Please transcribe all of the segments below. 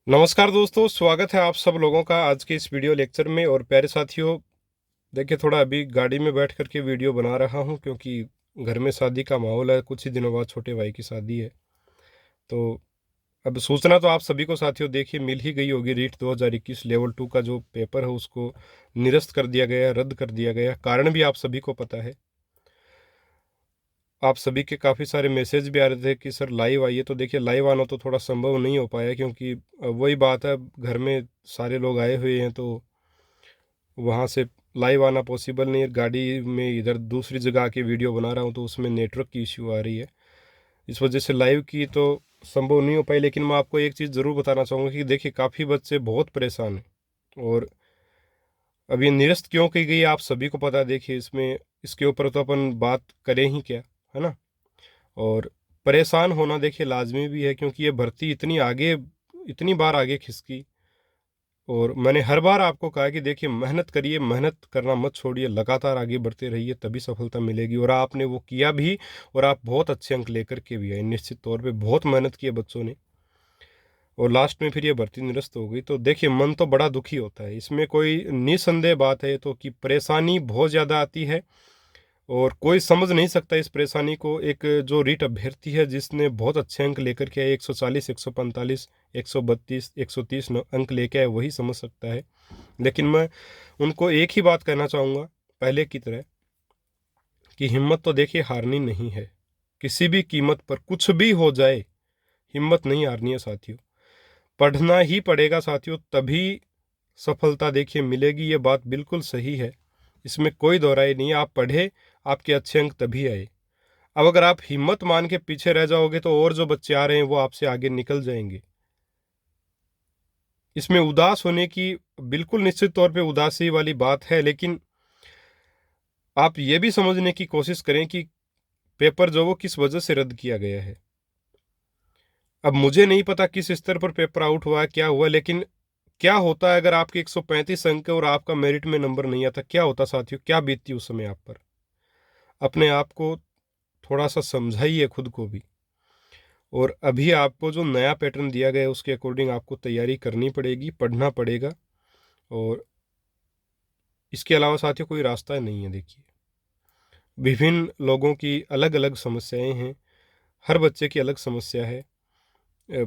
नमस्कार दोस्तों, स्वागत है आप सब लोगों का आज के इस वीडियो लेक्चर में। और प्यारे साथियों, देखिए थोड़ा अभी गाड़ी में बैठ करके वीडियो बना रहा हूं क्योंकि घर में शादी का माहौल है। कुछ ही दिनों बाद छोटे भाई की शादी है। तो अब सूचना तो आप सभी को साथियों देखिए मिल ही गई होगी। रीट 2021 लेवल 2 का जो पेपर है उसको निरस्त कर दिया गया, रद्द कर दिया गया। कारण भी आप सभी को पता है। आप सभी के काफ़ी सारे मैसेज भी आ रहे थे कि सर लाइव आइए। तो देखिए लाइव आना तो थोड़ा संभव नहीं हो पाया क्योंकि वही बात है, घर में सारे लोग आए हुए हैं तो वहाँ से लाइव आना पॉसिबल नहीं है। गाड़ी में इधर दूसरी जगह आके वीडियो बना रहा हूँ तो उसमें नेटवर्क की इश्यू आ रही है। इस वजह से लाइव की तो संभव नहीं हो पाई। लेकिन मैं आपको एक चीज़ ज़रूर बताना चाहूँगा कि देखिए काफ़ी बच्चे बहुत परेशान हैं। और अब ये निरस्त क्यों की गई आप सभी को पता है। देखिए इसमें इसके ऊपर तो अपन बात करें ही क्या, है ना। और परेशान होना देखिए लाजमी भी है क्योंकि ये भर्ती इतनी आगे, इतनी बार आगे खिसकी। और मैंने हर बार आपको कहा कि देखिए मेहनत करिए, मेहनत करना मत छोड़िए, लगातार आगे बढ़ते रहिए तभी सफलता मिलेगी। और आपने वो किया भी और आप बहुत अच्छे अंक लेकर के भी आए। निश्चित तौर पे बहुत मेहनत की है बच्चों ने और लास्ट में फिर ये भर्ती निरस्त हो गई। तो देखिए मन तो बड़ा दुखी होता है। इसमें कोई निसंदेह बात है तो कि परेशानी बहुत ज़्यादा आती है और कोई समझ नहीं सकता इस परेशानी को। एक जो रीट अभ्यर्थी है जिसने बहुत अच्छे अंक लेकर के आए, 140, 145, 132, 130 अंक लेके आए, वही समझ सकता है। लेकिन मैं उनको एक ही बात कहना चाहूँगा पहले की तरह कि हिम्मत तो देखिए हारनी नहीं है। किसी भी कीमत पर कुछ भी हो जाए हिम्मत नहीं हारनी है साथियों। पढ़ना ही पड़ेगा साथियों, तभी सफलता देखिए मिलेगी। ये बात बिल्कुल सही है, इसमें कोई दो राय नहीं है। आप पढ़े, आपके अच्छे अंक तभी आए। अब अगर आप हिम्मत मान के पीछे रह जाओगे तो और जो बच्चे आ रहे हैं वो आपसे आगे निकल जाएंगे। इसमें उदास होने की बिल्कुल निश्चित तौर पे उदासी वाली बात है। लेकिन आप ये भी समझने की कोशिश करें कि पेपर जो वो किस वजह से रद्द किया गया है। अब मुझे नहीं पता किस स्तर पर पेपर आउट हुआ है, क्या हुआ। लेकिन क्या होता है अगर आपके 135 अंक है और आपका मेरिट में नंबर नहीं आता, क्या होता साथियों, क्या बीतती उस समय आप पर। अपने आप को थोड़ा सा समझाइए, खुद को भी। और अभी आपको जो नया पैटर्न दिया गया है उसके अकॉर्डिंग आपको तैयारी करनी पड़ेगी, पढ़ना पड़ेगा। और इसके अलावा साथियों कोई रास्ता नहीं है। देखिए विभिन्न लोगों की अलग अलग समस्याएं हैं, हर बच्चे की अलग समस्या है। अ,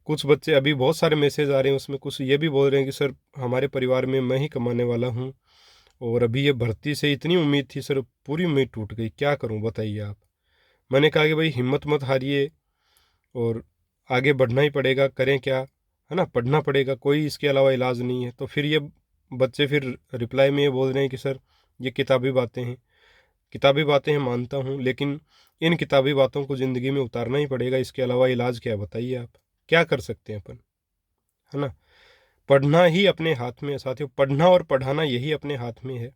कुछ बच्चे, अभी बहुत सारे मैसेज आ रहे हैं उसमें कुछ ये भी बोल रहे हैं कि सर हमारे परिवार में मैं ही कमाने वाला हूँ और अभी ये भर्ती से इतनी उम्मीद थी सर, पूरी उम्मीद टूट गई, क्या करूँ बताइए आप। मैंने कहा कि भाई हिम्मत मत हारिए और आगे बढ़ना ही पड़ेगा, करें क्या, है ना। पढ़ना पड़ेगा, कोई इसके अलावा इलाज नहीं है। तो फिर ये बच्चे फिर रिप्लाई में ये बोल रहे हैं कि सर ये किताबी बातें हैं। किताबी बातें हैं मानता हूँ, लेकिन इन किताबी बातों को ज़िंदगी में उतारना ही पड़ेगा। इसके अलावा इलाज क्या है बताइए आप, क्या कर सकते हैं अपन, है ना। पढ़ना ही अपने हाथ में है साथियों, पढ़ना और पढ़ाना यही अपने हाथ में है।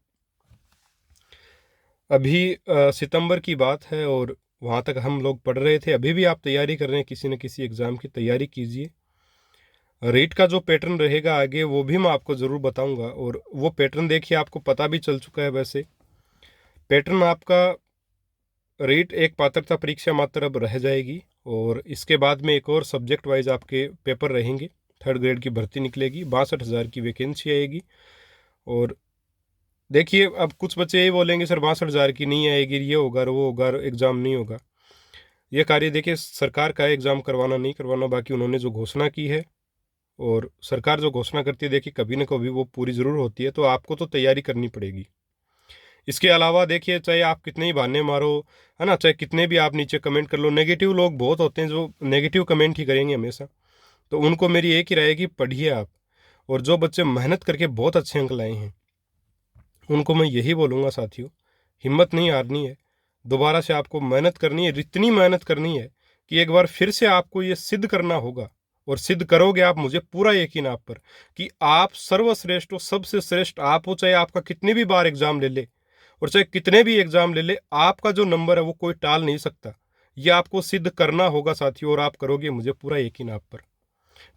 अभी सितंबर की बात है और वहाँ तक हम लोग पढ़ रहे थे। अभी भी आप तैयारी कर रहे हैं, किसी न किसी एग्ज़ाम की तैयारी कीजिए। रेट का जो पैटर्न रहेगा आगे वो भी मैं आपको ज़रूर बताऊंगा। और वो पैटर्न देखिए आपको पता भी चल चुका है। वैसे पैटर्न आपका रेट एक पात्रता परीक्षा मात्र अब रह जाएगी और इसके बाद में एक और सब्जेक्ट वाइज आपके पेपर रहेंगे। थर्ड ग्रेड की भर्ती निकलेगी, 62,000 की वैकेंसी आएगी। और देखिए अब कुछ बच्चे ये बोलेंगे सर 62,000 की नहीं आएगी, ये होगा वो होगा, एग्ज़ाम नहीं होगा। ये कार्य देखिए सरकार का है, एग्ज़ाम करवाना नहीं करवाना। बाकी उन्होंने जो घोषणा की है और सरकार जो घोषणा करती है देखिए कभी न कभी वो पूरी ज़रूर होती है। तो आपको तो तैयारी करनी पड़ेगी। इसके अलावा देखिए चाहे आप कितने ही बहाने मारो, है ना, चाहे कितने भी आप नीचे कमेंट कर लो, नेगेटिव लोग बहुत होते हैं जो नेगेटिव कमेंट ही करेंगे हमेशा। तो उनको मेरी एक ही राय है कि पढ़िए आप। और जो बच्चे मेहनत करके बहुत अच्छे अंक लाए हैं उनको मैं यही बोलूँगा साथियों, हिम्मत नहीं हारनी है। दोबारा से आपको मेहनत करनी है, इतनी मेहनत करनी है कि एक बार फिर से आपको ये सिद्ध करना होगा। और सिद्ध करोगे आप, मुझे पूरा यकीन आप पर कि आप सर्वश्रेष्ठ हो, सबसे श्रेष्ठ आप हो। चाहे आपका कितनी भी बार एग्जाम ले ले और चाहे कितने भी एग्जाम ले ले, आपका जो नंबर है वो कोई टाल नहीं सकता। ये आपको सिद्ध करना होगा साथियों और आप करोगे, मुझे पूरा यकीन आप पर।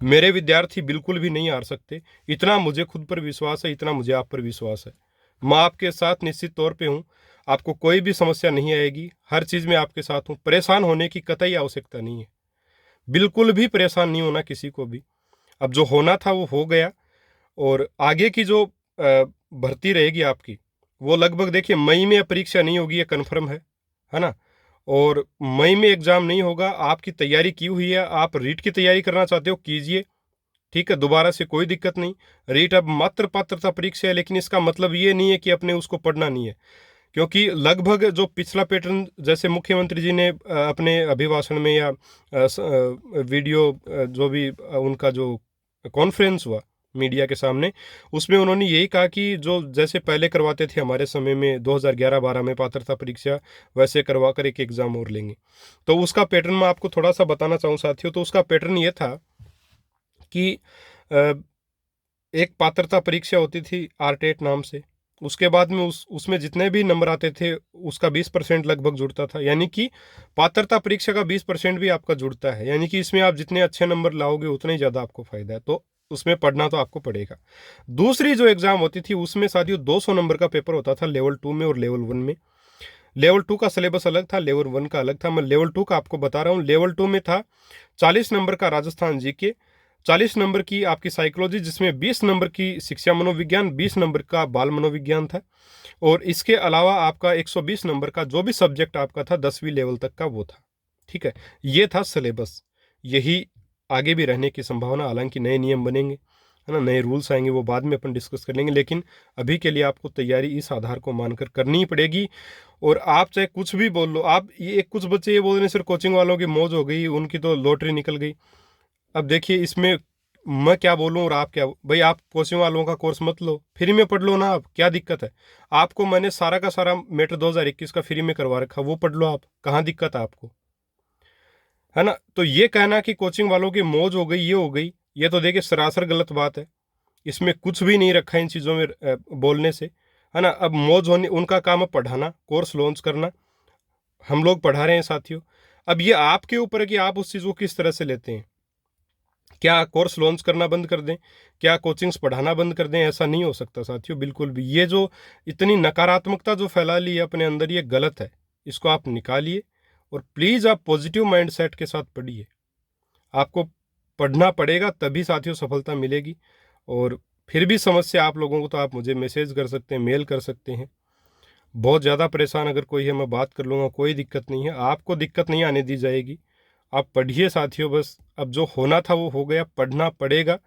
मेरे विद्यार्थी बिल्कुल भी नहीं हार सकते, इतना मुझे खुद पर विश्वास है, इतना मुझे आप पर विश्वास है। मैं आपके साथ निश्चित तौर पे हूँ, आपको कोई भी समस्या नहीं आएगी, हर चीज़ में आपके साथ हूँ। परेशान होने की कतई आवश्यकता नहीं है, बिल्कुल भी परेशान नहीं होना किसी को भी। अब जो होना था वो हो गया, और आगे की जो भर्ती रहेगी आपकी, वो लगभग देखिए मई में परीक्षा नहीं होगी, ये कन्फर्म है ना। और मई में एग्ज़ाम नहीं होगा। आपकी तैयारी की हुई है, आप रीट की तैयारी करना चाहते हो कीजिए, ठीक है, दोबारा से कोई दिक्कत नहीं। रीट अब मात्र पात्रता परीक्षा है, लेकिन इसका मतलब ये नहीं है कि अपने उसको पढ़ना नहीं है, क्योंकि लगभग जो पिछला पैटर्न, जैसे मुख्यमंत्री जी ने अपने अभिभाषण में या वीडियो जो भी उनका जो कॉन्फ्रेंस हुआ मीडिया के सामने, उसमें उन्होंने यही कहा कि जो जैसे पहले करवाते थे हमारे समय में 2011-12 में पात्रता परीक्षा, वैसे करवा कर एक एग्ज़ाम और लेंगे। तो उसका पैटर्न मैं आपको थोड़ा सा बताना चाहूँ साथियों। तो उसका पैटर्न ये था कि अ, एक पात्रता परीक्षा होती थी आरटेट नाम से। उसके बाद में उसमें जितने भी नंबर आते थे उसका 20% लगभग जुड़ता था, यानी कि पात्रता परीक्षा का 20% भी आपका जुड़ता है, यानी कि इसमें आप जितने अच्छे नंबर लाओगे उतना ही ज़्यादा आपको फायदा है। तो उसमें पढ़ना तो आपको पड़ेगा। दूसरी जो एग्ज़ाम होती थी उसमें साथियों 200 नंबर का पेपर होता था लेवल 2 में और लेवल 1 में। लेवल 2 का सिलेबस अलग था, लेवल 1 का अलग था। मैं लेवल 2 का आपको बता रहा हूँ। लेवल 2 में था 40 नंबर का राजस्थान जीके, 40 नंबर की आपकी साइकोलॉजी, जिसमें 20 नंबर की शिक्षा मनोविज्ञान, 20 नंबर का बाल मनोविज्ञान था, और इसके अलावा आपका 120 नंबर का जो भी सब्जेक्ट आपका था 10वीं लेवल तक का वो था। ठीक है, ये था सिलेबस। यही आगे भी रहने की संभावना, हालांकि नए नियम बनेंगे, है ना, नए रूल्स आएंगे, वो बाद में अपन डिस्कस कर लेंगे, लेकिन अभी के लिए आपको तैयारी इस आधार को मानकर करनी ही पड़ेगी। और आप चाहे कुछ भी बोल लो, आप ये कुछ बच्चे ये बोल रहे हैं सर कोचिंग वालों की मौज हो गई, उनकी तो लॉटरी निकल गई। अब देखिए इसमें मैं क्या बोलूं और आप क्या, भाई आप कोचिंग वालों का कोर्स मत लो, फ्री में पढ़ लो ना, आप क्या दिक्कत है। आपको मैंने सारा का सारा मैटर 2021 का फ्री में करवा रखा, वो पढ़ लो आप, कहाँ दिक्कत है आपको, है ना। तो ये कहना कि कोचिंग वालों की मौज हो गई, ये हो गई, ये तो देखिए सरासर गलत बात है। इसमें कुछ भी नहीं रखा इन चीज़ों में बोलने से, है ना। अब मौज होने, उनका काम है पढ़ाना, कोर्स लॉन्च करना, हम लोग पढ़ा रहे हैं साथियों। अब ये आपके ऊपर है कि आप उस चीज़ को किस तरह से लेते हैं। क्या कोर्स लॉन्च करना बंद कर दें, क्या कोचिंग्स पढ़ाना बंद कर दें? ऐसा नहीं हो सकता साथियों, बिल्कुल भी। ये जो इतनी नकारात्मकता जो फैला ली है अपने अंदर, ये गलत है। इसको आप निकालिए और प्लीज़ आप पॉजिटिव माइंडसेट के साथ पढ़िए। आपको पढ़ना पड़ेगा, तभी साथियों सफलता मिलेगी। और फिर भी समस्या आप लोगों को, तो आप मुझे मैसेज कर सकते हैं, मेल कर सकते हैं। बहुत ज़्यादा परेशान अगर कोई है, मैं बात कर लूँगा, कोई दिक्कत नहीं है, आपको दिक्कत नहीं आने दी जाएगी। आप पढ़िए साथियों, बस अब जो होना था वो हो गया, पढ़ना पड़ेगा,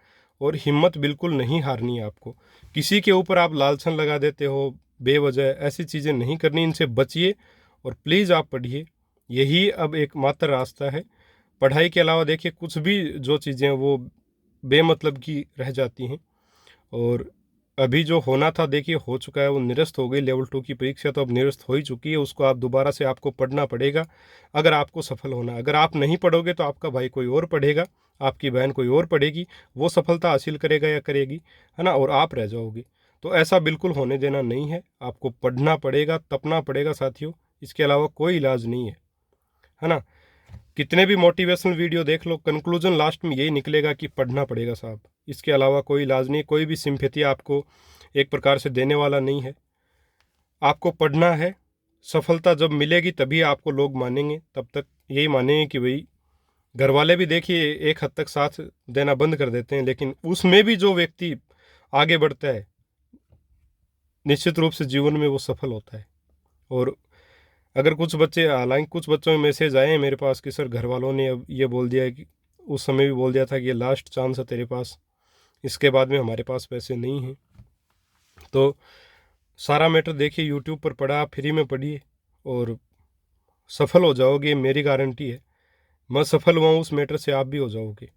और हिम्मत बिल्कुल नहीं हारनी है आपको। किसी के ऊपर आप लालछन लगा देते हो बेवजह, ऐसी चीज़ें नहीं करनी, इनसे बचिए और प्लीज़ आप पढ़िए। यही अब एकमात्र रास्ता है। पढ़ाई के अलावा देखिए कुछ भी जो चीज़ें हैं वो बेमतलब की रह जाती हैं। और अभी जो होना था देखिए हो चुका है, वो निरस्त हो गई। लेवल 2 की परीक्षा तो अब निरस्त हो ही चुकी है, उसको आप दोबारा से आपको पढ़ना पड़ेगा अगर आपको सफल होना है। अगर आप नहीं पढ़ोगे तो आपका भाई कोई और पढ़ेगा, आपकी बहन कोई और पढ़ेगी, वो सफलता हासिल करेगा या करेगी, है ना, और आप रह जाओगे। तो ऐसा बिल्कुल होने देना नहीं है। आपको पढ़ना पड़ेगा, तपना पड़ेगा साथियों, इसके अलावा कोई इलाज नहीं है ना। कितने भी मोटिवेशनल वीडियो देख लो, कंक्लूजन लास्ट में यही निकलेगा कि पढ़ना पड़ेगा साहब, इसके अलावा कोई इलाज नहीं। कोई भी सिंपैथी आपको एक प्रकार से देने वाला नहीं है। आपको पढ़ना है, सफलता जब मिलेगी तभी आपको लोग मानेंगे, तब तक यही मानेंगे कि भाई, घर वाले भी देखिए एक हद तक साथ देना बंद कर देते हैं, लेकिन उसमें भी जो व्यक्ति आगे बढ़ता है निश्चित रूप से जीवन में वो सफल होता है। और अगर कुछ बच्चे, हालांकि कुछ बच्चों में मैसेज आए हैं मेरे पास कि सर घर वालों ने अब ये बोल दिया है कि, उस समय भी बोल दिया था कि ये लास्ट चांस है तेरे पास, इसके बाद में हमारे पास पैसे नहीं हैं। तो सारा मैटर देखिए यूट्यूब पर पढ़ा, आप फ्री में पढ़िए और सफल हो जाओगे, मेरी गारंटी है। मैं सफल हुआ हूँ उस मैटर से, आप भी हो जाओगे।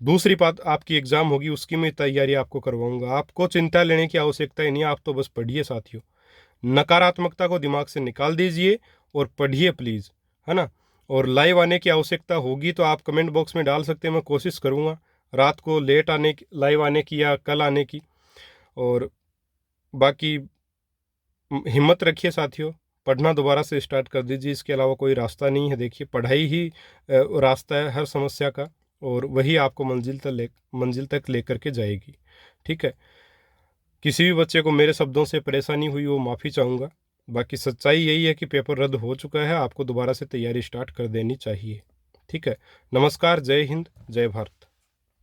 दूसरी बात, आपकी एग्ज़ाम होगी, उसकी मैं तैयारी आपको करवाऊंगा, आपको चिंता लेने की आवश्यकता ही नहीं है, आप तो बस पढ़िए साथियों। नकारात्मकता को दिमाग से निकाल दीजिए और पढ़िए प्लीज़, है ना। और लाइव आने की आवश्यकता होगी तो आप कमेंट बॉक्स में डाल सकते हैं, मैं कोशिश करूँगा रात को लेट आने की, लाइव आने की या कल आने की। और बाकी हिम्मत रखिए साथियों, पढ़ना दोबारा से स्टार्ट कर दीजिए, इसके अलावा कोई रास्ता नहीं है। देखिए पढ़ाई ही रास्ता है हर समस्या का, और वही आपको मंजिल तक लेकर के जाएगी। ठीक है, किसी भी बच्चे को मेरे शब्दों से परेशानी हुई वो माफ़ी चाहूँगा। बाकी सच्चाई यही है कि पेपर रद्द हो चुका है, आपको दोबारा से तैयारी स्टार्ट कर देनी चाहिए। ठीक है, नमस्कार, जय हिंद, जय भारत।